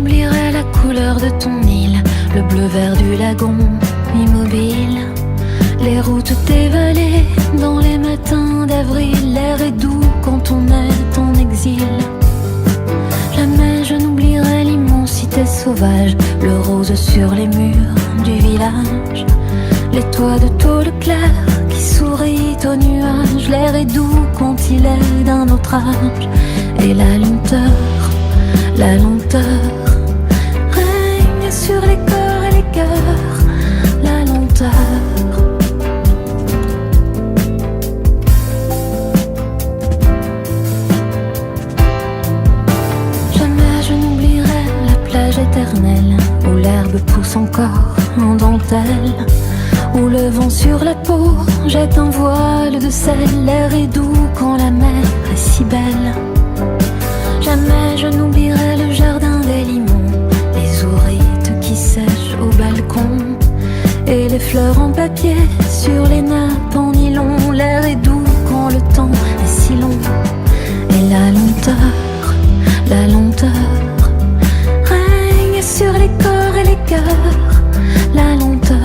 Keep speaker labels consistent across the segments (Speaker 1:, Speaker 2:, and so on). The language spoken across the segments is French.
Speaker 1: n'oublierai la couleur de ton île, le bleu-vert du lagon, immobile. Les routes des vallées, dans les matins d'avril, l'air est doux quand on est en exil. Jamais je n'oublierai l'immensité sauvage, le rose sur les murs du village. Les toits de tôle claire qui sourient aux nuages, l'air est doux quand il est d'un autre âge. Et la lenteur règne sur les corps et les cœurs, la lenteur. Jamais je n'oublierai la plage éternelle, où l'herbe pousse encore en dentelle, où le vent sur la peau jette un voile de sel. L'air est doux quand la mer est si belle. Jamais je n'oublierai le jardin des limons, les ourites qui sèchent au balcon, et les fleurs en papier sur les nappes en nylon. L'air est doux quand le temps est si long. Et la lenteur règne sur les corps et les cœurs, la lenteur.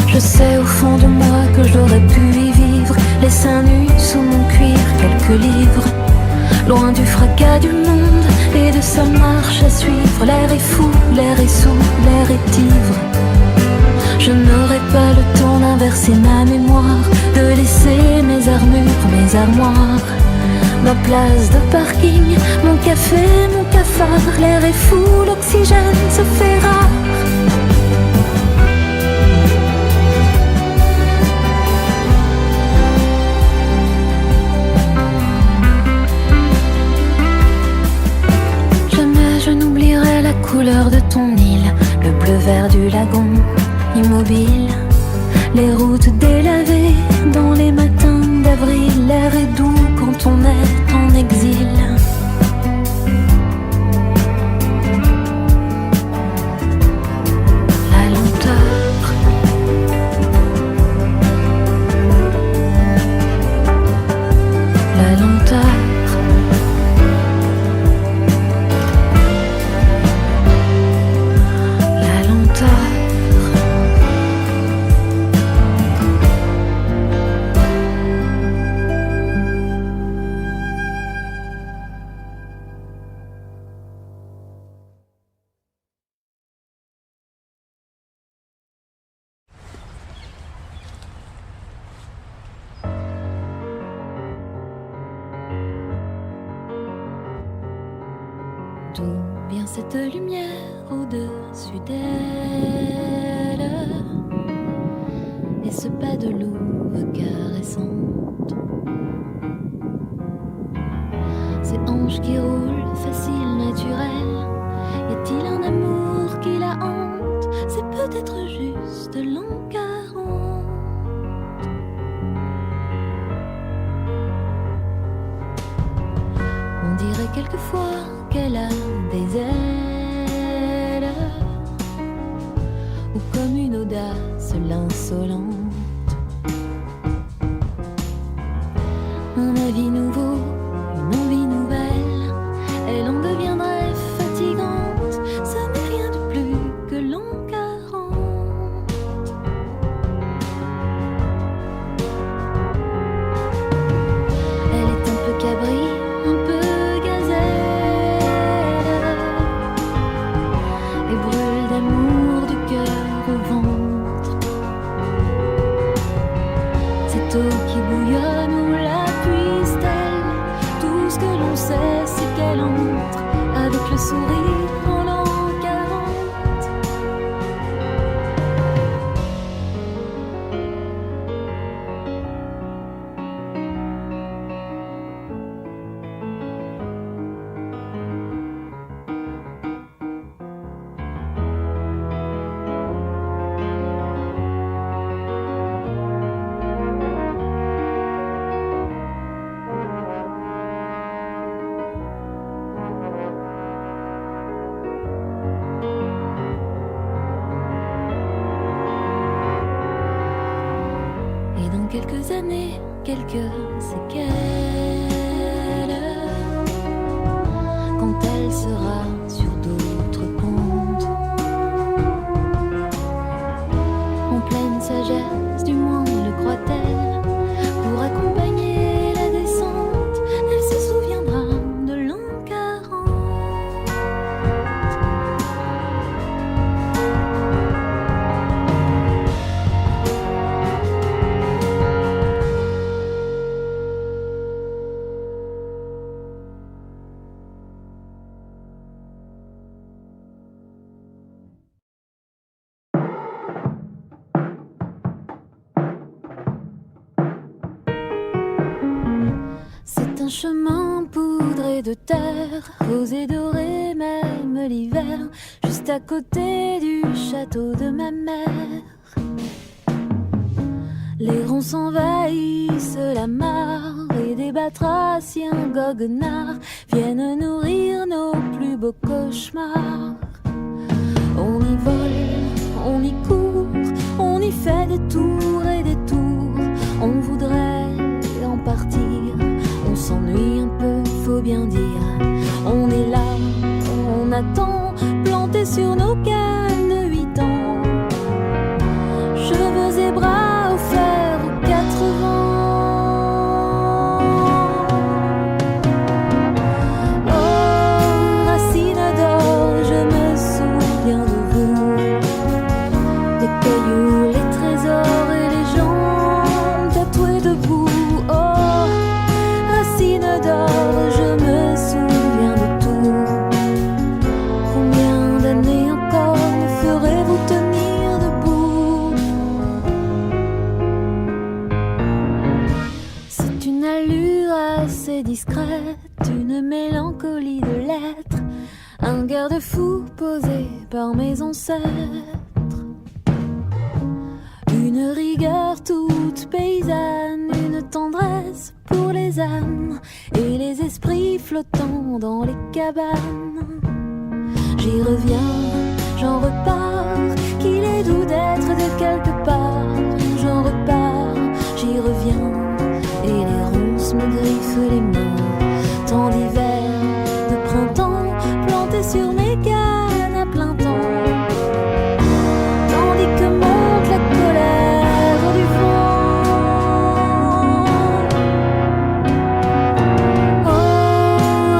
Speaker 1: Je sais au fond de moi que j'aurais pu y vivre, les seins nus sous mon cuir, quelques livres, loin du fracas du monde et de sa marche à suivre. L'air est fou, l'air est sous, l'air est ivre. Je n'aurai pas le temps d'inverser ma mémoire, de laisser mes armures, mes armoires, ma place de parking, mon café, mon cafard. L'air est fou, l'oxygène se fait rare. Jamais je n'oublierai la couleur de ton île, le bleu-vert du lagon, immobile. Les routes délavées dans les matins d'avril, l'air est doux quand on est en exil. La lenteur, la lenteur. D'où vient cette lumière au-dessus d'elle, et ce pas de louve caressante, ces hanches qui roulent, facile, naturel. Y a-t-il un amour qui la hante? C'est peut-être juste l'an 40. On dirait quelquefois qu'elle a des ailes, ou comme une audace l'insolente. Un avis nouveau, une envie nouvelle, elle en deviendrait fatigante. Ce n'est rien de plus que l'an 40. Elle est un peu cabri, un peu gazelle, et brûle d'amour du cœur au ventre. Cette eau qui bouillonne, où la puise-t-elle? Tout ce que l'on sait, c'est qu'elle entre avec le sourire en l'an 40. quelques années, quelques séquelles. Quand elle sera sur d'autres pentes, en pleine sagesse, du moins le croit-elle, pour accompagner la descente, elle se souviendra de l'an 40. C'est un chemin poudré de terre, rosé doré même l'hiver, juste à côté du château de ma mère. Les ronds s'envahissent la mare et des batraciens goguenards viennent nourrir nos plus beaux cauchemars. On y vole, on y court, on y fait des tours et des tours. On voudrait en partir, on s'ennuie un peu, faut bien dire. On est là, on attend, planté sur nos cannes de 8 ans. Cheveux et bras offerts aux 4 vents. Oh, racines d'or, je me souviens de vous. Les cailloux, les trésors et les jambes tatouées debout. Oh, racines d'or, je me souviens de tout. Combien d'années encore me ferez-vous tenir debout? C'est une allure assez discrète, une mélancolie de lettres, un garde-fou posé par mes ancêtres. Une rigueur toute paysanne, une tendresse pour les âmes et les esprits flottants dans les cabanes. J'y reviens, j'en repars, qu'il est doux d'être de quelque part. J'en repars, j'y reviens, et les ronces me griffent les mains. Tant d'hiver, de printemps, plantés sur mes cannes à plein temps. Tandis que monte la colère du vent. Oh,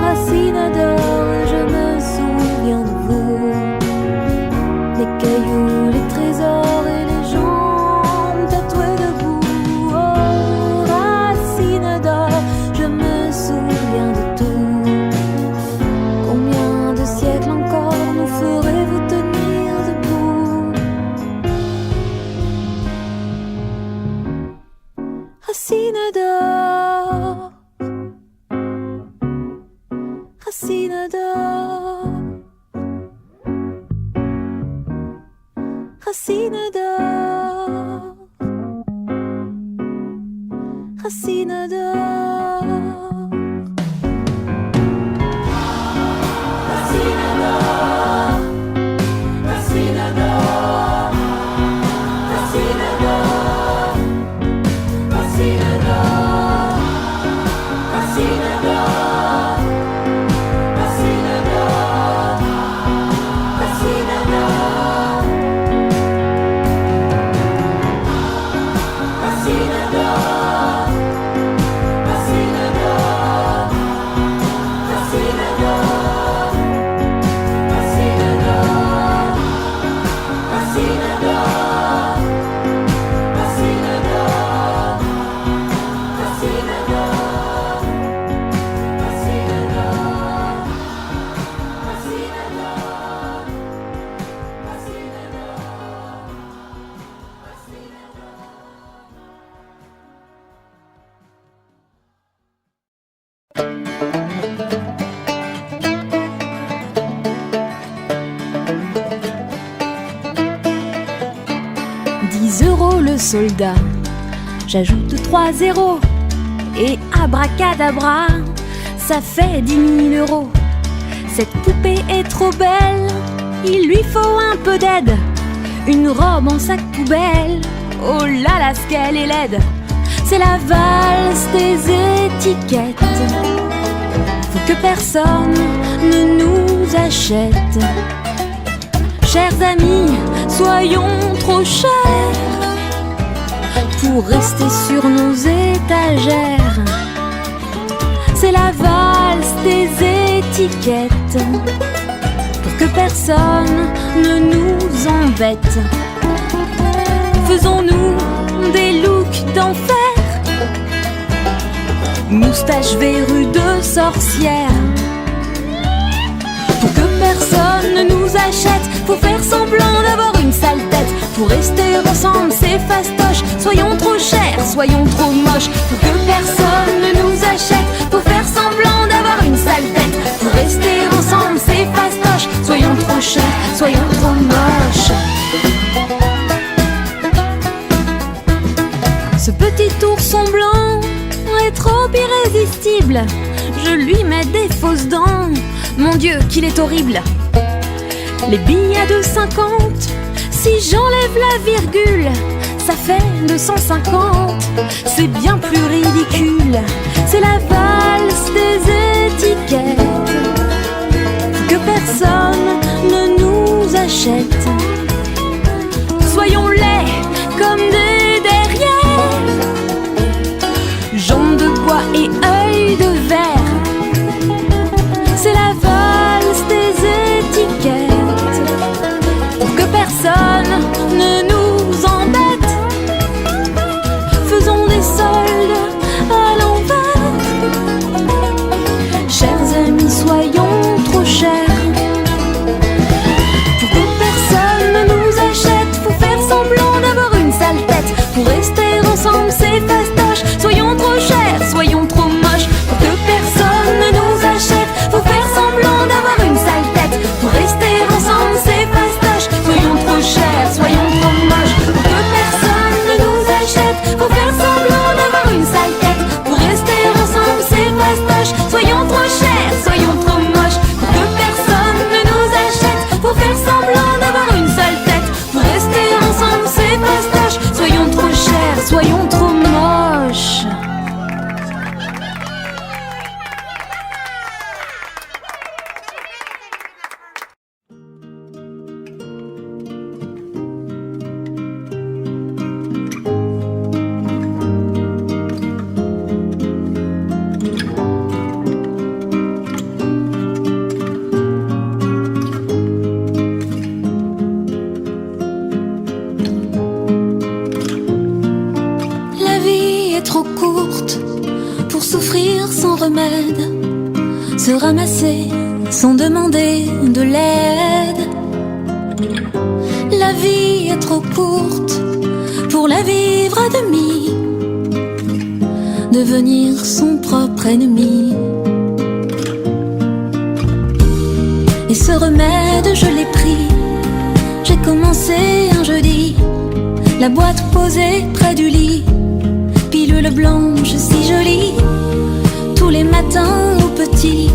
Speaker 1: racines d'or, je me souviens de vous. Les cailloux, les trésors et les jambes tatouées debout. Oh, racines d'or, je me souviens de tout. Combien de siècles encore nous ferez-vous tenir debout? Racines d'or, racines d'or, racines d'or, racines d'or. Le soldat, j'ajoute 3 zéros et abracadabra, ça fait 10 000 €. Cette poupée est trop belle, il lui faut un peu d'aide. Une robe en sac poubelle, oh là là, ce qu'elle est laide. C'est la valse des étiquettes. Faut que personne ne nous achète. Chers amis, soyons trop chers pour rester sur nos étagères. C'est la valse des étiquettes. Pour que personne ne nous embête, faisons-nous des looks d'enfer, moustache verrue de sorcière. Pour que personne ne nous achète, faut faire semblant d'avoir une sale tête. Pour rester ensemble c'est fastoche, soyons trop chers, soyons trop moches. Pour que personne ne nous achète, faut faire semblant d'avoir une sale tête. Pour rester ensemble c'est fastoche, soyons trop chers, soyons trop moches. Ce petit ourson blanc est trop irrésistible. Je lui mets des fausses dents, mon Dieu qu'il est horrible. Les billets de 50, si j'enlève la virgule, ça fait 250. C'est bien plus ridicule. C'est la valse des étiquettes. Que personne ne nous achète. Soyons laids comme des derrières, jambes de bois et œil de verre. C'est la valse des étiquettes. Pour que personne ne nous embête, faisons des soldes à l'envers. Chers amis, soyons trop chers. Pour que personne ne nous achète, faut faire semblant d'avoir une sale tête. Pour rester ensemble c'est fastoche, soyons trop chers, soyons trop moches. Pour que personne ne nous achète, faut faire semblant d'avoir une sale tête. Pour rester ensemble c'est fastoche, soyons trop chers, soyons trop moches. Pour que personne ne nous achète, faut faire semblant d'avoir une sale tête. Pour rester ensemble c'est fastoche, soyons trop chers, soyons trop moches. Pour que personne ne nous achète, faut faire semblant d'avoir une sale tête. Pour rester ensemble c'est fastoche, soyons trop chers, soyons trop moches. La vie est trop courte pour souffrir sans remède, se ramasser sans demander de l'aide. La vie est trop courte pour la vivre à demi, devenir son propre ennemi. Et ce remède je l'ai pris, j'ai commencé un jeudi, la boîte posée près du lit, pilule blanche si jolie. Tous les matins au petit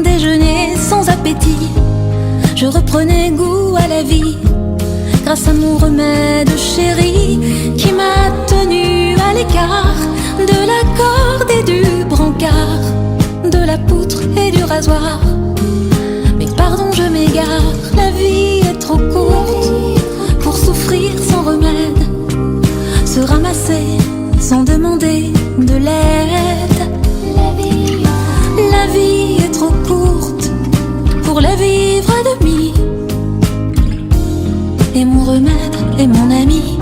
Speaker 1: déjeuner sans appétit, je reprenais goût à la vie, grâce à mon remède chéri, qui m'a tenu à l'écart de la corde et du brancard, de la poutre et du rasoir. Mais pardon, je m'égare, la vie est trop courte pour souffrir sans remède, se ramasser sans demander de l'aide. La vie est trop courte pour la vivre à demi, et mon remède est mon ami.